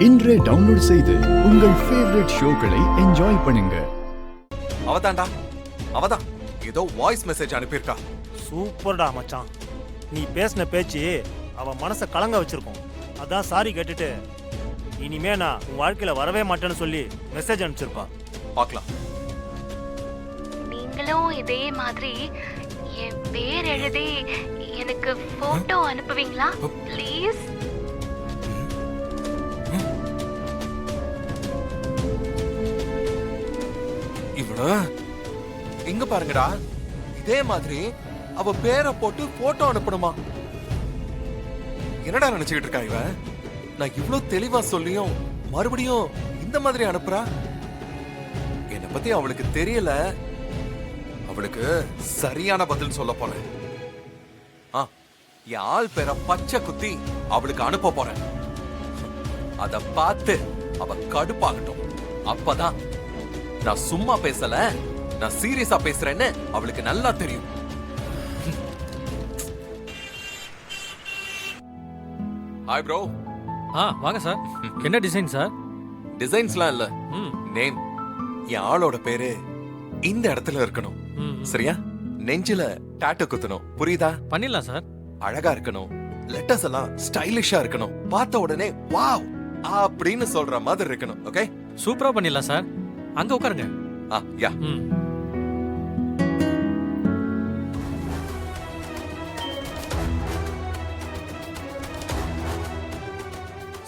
இன்றே டவுன்லோட் செய்து உங்கள் ஃபேவரட் ஷோக்களை என்ஜாய் பண்ணுங்க. அவதான்டா, அவதான் ஏதோ வாய்ஸ் மெசேஜ் அனுப்பியிருக்கா. சூப்பர்டா மச்சான், நீ பேசின பேச்சு அவ மனசை கலங்க வச்சிருக்கோம். அதான் சாரி கேட்டுட்டு இனிமே நான் உன் வாழ்க்கையில வரவே மாட்டேன்னு சொல்லி மெசேஜ் அனுப்பிச்சிருப்பா. பார்க்கலாம். நீங்களும் இதே மாதிரி என் பேர் எழுதி எனக்கு போட்டோ அனுப்புவீங்களா ப்ளீஸ்? இவள இங்க பாருங்கடா, இதே மாதிரி அவ பேரை போட்டு போட்டோ அனுப்பணுமா? என்னடா நினைச்சுக்கிட்டு இருக்கா இவ? நான் இவ்வளவு தெளிவா சொல்லியும் மறுபடியும் இந்த மாதிரி அனுப்புறா. என்னை பத்தி அவளுக்கு தெரியல. அவளுக்கு சரியான பதில் சொல்ல போறேன். என் ஆள் பேரை பச்சை குத்தி அவளுக்கு அனுப்ப போறேன். அத பார்த்து அவ கடுப்பாகட்டும். அப்பதான் நான் சும்மா பேசல, நான் சீரியஸா பேசுறேன்னு அவளுக்கு நல்லா தெரியும். Hi bro. வாங்க சார். என்ன டிசைன் சார்? டிசைன்ஸ்லாம் இல்ல, நேம். என் ஆளோட பேரு இந்த இடத்துல இருக்கணும். சரியா? நெஞ்சில டாட்டூ குத்தணும். புரியுதா? பண்ணிடலாம் சார். அழகா இருக்கணும். லெட்டர்ஸ் எல்லாம் ஸ்டைலிஷா இருக்கணும். பார்த்த உடனே வாவ் அப்படின்னு சொல்ற மாதிரி இருக்கணும். ஓகே, சூப்பரா பண்ணிடலாம் சார். அங்க உட்காருங்க. யா.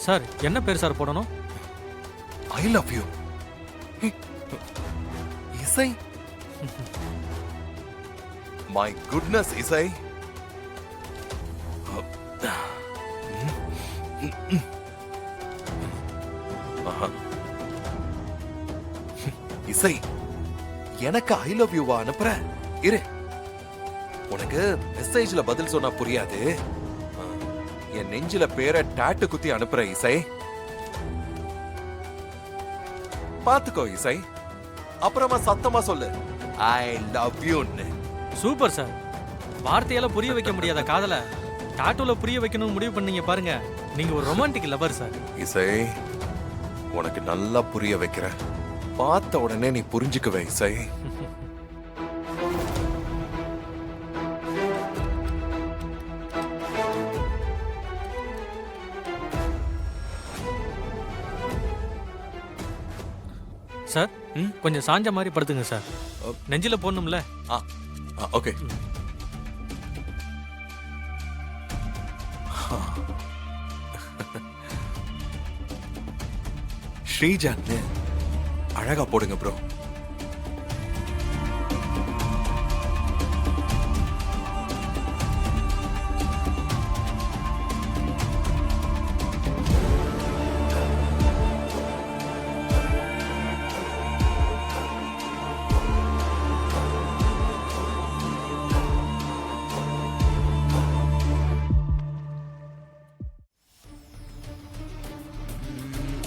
சார் என்ன பேர் சார் போடணும்? I love you. இசை. மை குட்னஸ் இசை. இசை, எனக்கு ஐ லவ் யூவா அனுப்புற? இரு, உனக்கு மெசேஜ்ல பதில் சொன்னா புரியாது. என் நெஞ்சில பேரை டாட்டு குத்தி அனுப்புற இசை. பாத்துக்கோ இசை, அப்புறமா சத்தமா சொல்லு ஐ லவ் யூன்னு. Super sir. வார்த்தையால புரிய வைக்க முடியாத காதல டாட்டூல புரிய வைக்கணும்னு முடிவு பண்ணீங்க பாருங்க. நீங்க ஒரு ரொமான்டிக் லவர் சார். இசை, உனக்கு நல்லா புரிய வைக்கிற. பார்த்த உடனே நீ புரிஞ்சுக்குவே இசை. சார் கொஞ்சம் சாஞ்ச மாதிரி படுத்துங்க சார். நெஞ்சில போடணும்ல. ஓகே. ஸ்ரீஜான்னு அழகா போடுங்க ப்ரோ.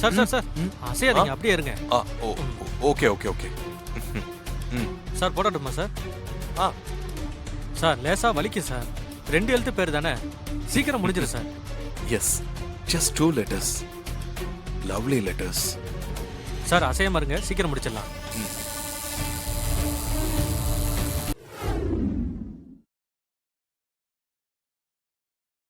சார் சார் சார் அசையாதீங்க, அப்படியே இருங்க. Okay okay okay. சார் போடட்டுமா சார்? சார் லேசா வலிக்கும் சார். 2 எழுத்து பேர் தானே, சீக்கிரம் முடிஞ்சிரு sir. Yes, just 2 letters. Lovely letters. Sir அசையாம இருங்க, சீக்கிரம் முடிச்சிடலாம்.